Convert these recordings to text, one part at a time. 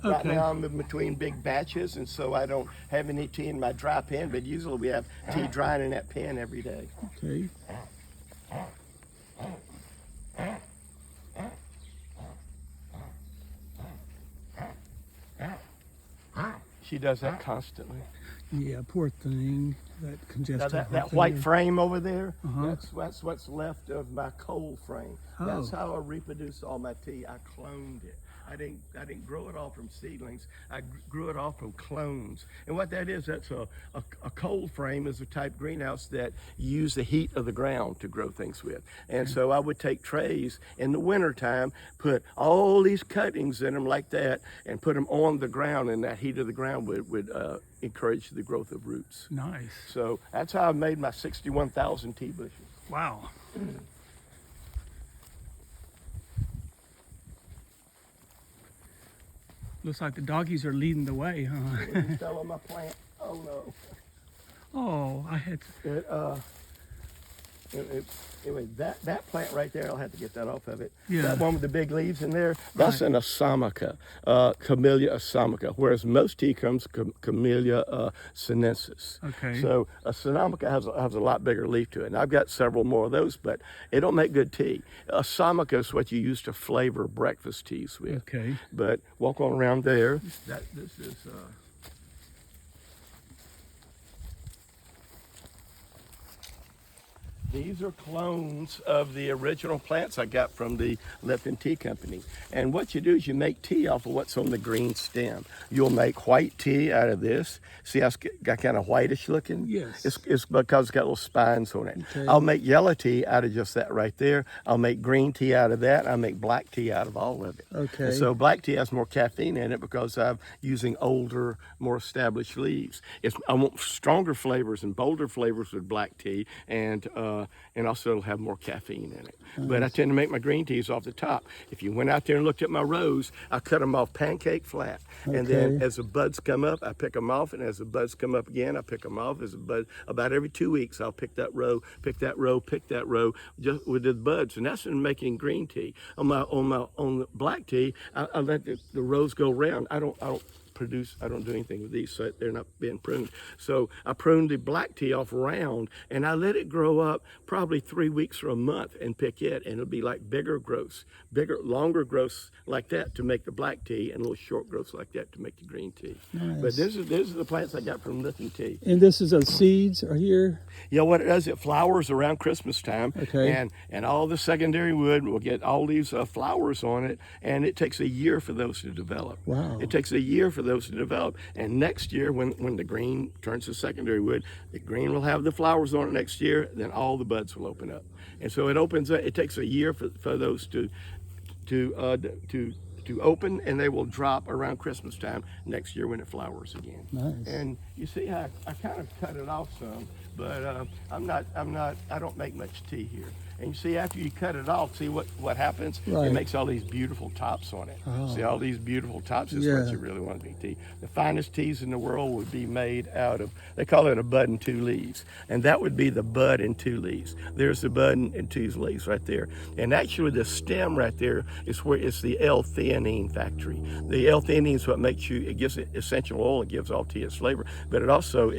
Right Okay. now I'm in between big batches, and so I don't have any tea in my dry pen, but usually we have tea drying in that pen every day. Okay. She does that constantly. Yeah, poor thing. That Now congestive heart that white failure. frame over there, Uh-huh. that's what's left of my cold frame. That's Oh. how I reproduced all my tea. I cloned it. I didn't grow it all from seedlings. I grew it all from clones. And what that is, that's a cold frame is a type greenhouse that use the heat of the ground to grow things with. And so I would take trays in the wintertime, put all these cuttings in them like that, and put them on the ground, and that heat of the ground would encourage the growth of roots. Nice. So that's how I made my 61,000 tea bushes. Wow. Looks like the doggies are leading the way, huh? You fell on my plant. Oh no. Oh, I had. It, anyway, that plant right there, I'll have to get that off of it. Yeah. That one with the big leaves in there, that's Right. an Assamica, Camellia Assamica, whereas most tea comes Camellia sinensis. Okay. So a Assamica has a lot bigger leaf to it. And I've got several more of those, but it don't make good tea. Assamica is what you use to flavor breakfast teas with. Okay. But walk on around there. This is... These are clones of the original plants I got from the Lipton Tea Company. And what you do is you make tea off of what's on the green stem. You'll make white tea out of this. See how it's got kind of whitish looking? Yes. It's because it's got little spines on it. Okay. I'll make yellow tea out of just that right there. I'll make green tea out of that. I'll make black tea out of all of it. Okay. And so black tea has more caffeine in it because I'm using older, more established leaves. I want stronger flavors and bolder flavors with black tea, and also it'll have more caffeine in it. Nice. But I tend to make my green teas off the top. If you went out there and looked at my rows, I cut them off pancake flat. And then Okay. as the buds come up, I pick them off, and as the buds come up again, I pick them off. As a bud, about every 2 weeks, I'll pick that row, pick that row, pick that row, just with the buds. And that's in making green tea. On the black tea, I let the rows go round. I don't do anything with these, so they're not being pruned. So I pruned the black tea off round, and I let it grow up probably 3 weeks or a month and pick it, and it'll be like bigger growths, longer growths like that to make the black tea, and little short growths like that to make the green tea. Nice. But these are the plants I got from Lipton Tea. And this is those seeds are here. You know what it does? It flowers around Christmas time, Okay. and all the secondary wood will get all these flowers on it, and it takes a year for those to develop. Wow. It takes a year for those to develop, and next year when the green turns to secondary wood, the green will have the flowers on it next year. Then all the buds will open up, and so it opens up. It takes a year for those to open, and they will drop around Christmas time next year when it flowers again. Nice. And you see how I kind of cut it off some, but I don't make much tea here. And you see, after you cut it off, see what happens? Right. It makes all these beautiful tops on it. Oh. See all these beautiful tops is Yeah. what you really want to make tea. The finest teas in the world would be made out of, they call it a bud and two leaves. And that would be the bud and two leaves. There's the bud and two leaves right there. And actually the stem right there is where it's the L-theanine factory. The L-theanine is what makes you, it gives it essential oil, it gives all tea its flavor, but it also,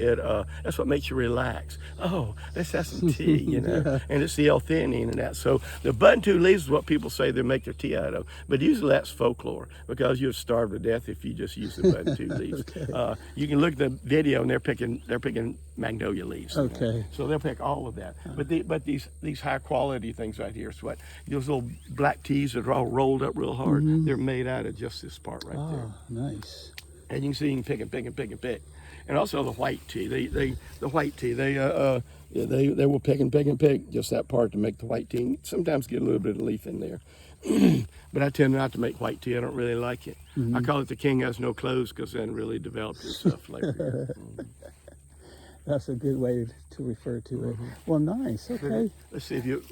that's what makes you relax. Oh, let's have some tea, you know. Yeah. And it's the L-theanine in that. So the bud and two leaves is what people say they make their tea out of. But usually that's folklore, because you'd starve to death if you just use the bud and two leaves. Okay. You can look at the video, and they're picking magnolia leaves. You know. Okay. So they'll pick all of that. But these high quality things right here is what those little black teas that are all rolled up real hard. Mm-hmm. They're made out of just this part right there. Oh, nice. And you can see you can pick and pick and pick and pick. And also the white tea. The white tea. They will pick and pick and pick just that part to make the white tea. And sometimes get a little bit of leaf in there. But I tend not to make white tea. I don't really like it. Mm-hmm. I call it the king has no clothes, because then really developed its flavor. That's a good way to refer to it. Well, nice. Okay. Let's see if you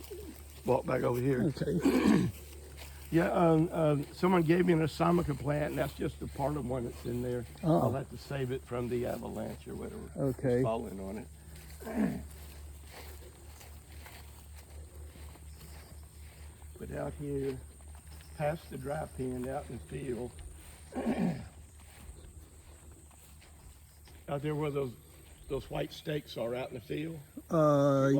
walk back over here. Okay. Yeah, someone gave me an Assamica plant, and that's just a part of one that's in there. Oh. I'll have to save it from the avalanche or whatever Okay. is falling on it. But out here, past the dry pen, out in the field, Out there where those white stakes are out in the field.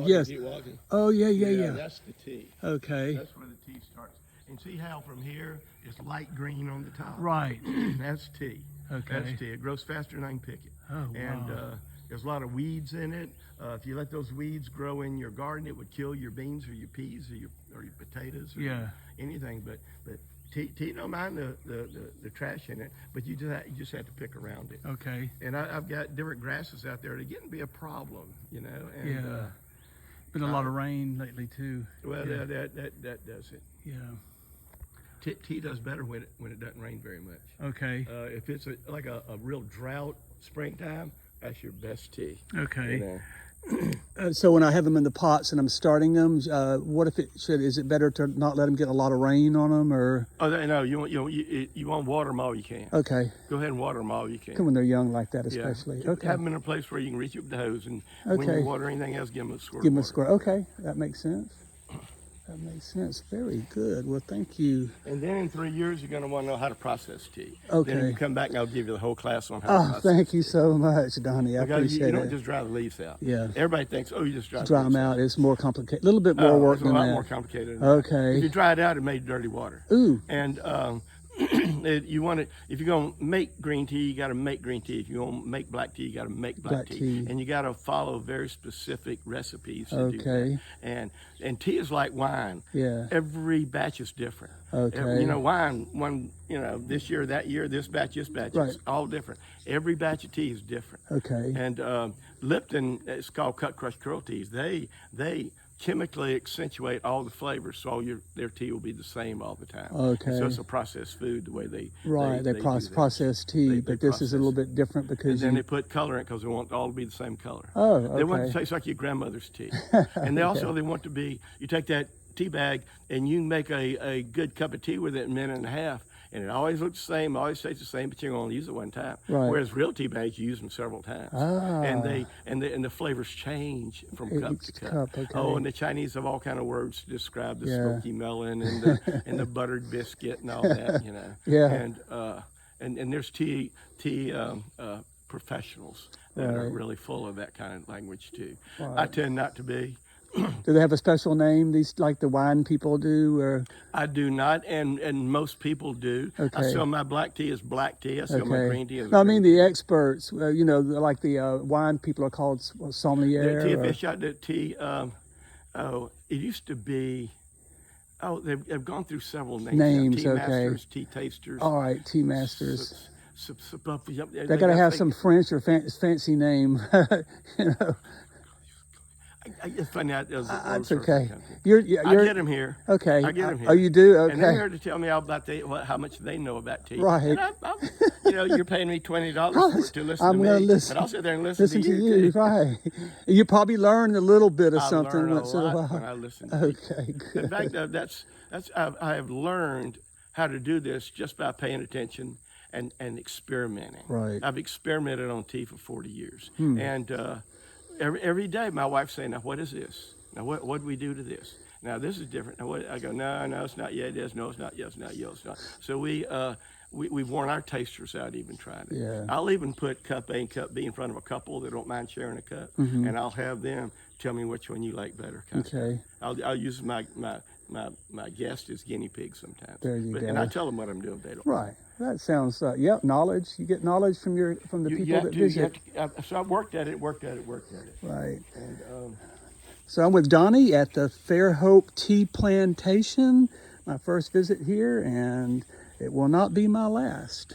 Yes. Keep walking. Oh, yeah. That's the T. Okay. That's where the T starts. And see how from here it's light green on the top. Right. That's T. Okay. That's T. It grows faster than I can pick it. Oh, And wow. there's a lot of weeds in it. If you let those weeds grow in your garden, it would kill your beans or your peas or your potatoes or Yeah. anything. But T don't mind the trash in it, but you just have to pick around it. Okay. And I've got different grasses out there that getting to be a problem, And, Yeah. Been a lot of rain lately too. Well, Yeah. that does it. Yeah. Tea does better when it doesn't rain very much. Okay. If it's like a real drought springtime, that's your best tea. Okay. So when I have them in the pots and I'm starting them, what if is it better to not let them get a lot of rain on them, or? Oh no, you want to water them all you can. Okay. Go ahead and water them all you can. When they're young like that, especially. Yeah. Okay. Have them in a place where you can reach up the hose, and when you water anything else, give them a squirt. Give them a squirt. Okay, that makes sense. That makes sense. Very good. Well, thank you. And then in 3 years, you're going to want to know how to process tea. Okay. Then you come back and I'll give you the whole class on how to Oh, process. thank you so much, Donnie. I appreciate you don't it. just dry the leaves out. Yeah. Everybody thinks, oh, you just dry Dry them out. It's more complicated. A little bit more work it's than a lot that. more complicated than Okay. If you dry it out, it made dirty water. Ooh. And you want it, if you're going to make green tea, you got to make green tea. If you're going to make black tea, you got to make black tea. And you got to follow very specific recipes to do that. And tea is like wine. Yeah. Every batch is different. Okay. Wine, this year, that year, this batch, Right. it's all different. Every batch of tea is different. Okay. And Lipton, it's called cut, crush, curl teas. They chemically accentuate all the flavors, so their tea will be the same all the time. Okay. And so it's a processed food the way they process tea, They but this is a little bit different because and then they put color in it because they want it all to be the same color. Oh, okay. They want it to taste like your grandmother's tea. And they want to be, you take that tea bag and you make a good cup of tea with it in a minute and a half. And it always looks the same, always tastes the same, but you're going to use it one time. Right. Whereas real tea bags, you use them several times. Ah. And the flavors change from cup to cup. Okay. Oh, and the Chinese have all kind of words to describe the smoky melon and the buttered biscuit and all that, Yeah. And there's tea professionals that are really full of that kind of language too. Right. I tend not to be. Do they have a special name? These like the wine people do, or? I do not, and most people do. Okay. I sell my black tea as black tea. I sell my green tea as No, I green mean tea. the experts. Like the wine people are called sommelier. The tea fish out the tea. It used to be. Oh, they've gone through several names. Names, Tea okay. masters, tea tasters. All right, tea masters. They They got to have some French or fancy name, It's funny. That's okay. I get them here. Okay. I get them here. Oh, you do? Okay. And they're here to tell me about how much they know about tea. Right. And you're paying me $20 to listen I'm to me. gonna listen. But I'll sit there and listen to to you, too. right? You probably learn a little bit of I something learn a once in a lot while. when I listen to Okay, good. In fact, I have learned how to do this just by paying attention and experimenting. Right. I've experimented on tea for 40 years. And every day my wife's saying, now what is this? Now what do we do to this? Now this is different. Now I go, no, it's not yet. It is. No, it's not yet. It's not yet. It's not. So we've worn our tasters out even trying it. Yeah. I'll even put cup A and cup B in front of a couple that don't mind sharing a cup, and I'll have them tell me which one you like better. Okay. I'll use my guest as guinea pigs sometimes. There you go. And I tell them what I'm doing. They don't. Right. That sounds. Knowledge. You get knowledge from the people that visit. So I worked at it. Right. And So I'm with Donnie at the Fairhope Tea Plantation. My first visit here, and it will not be my last.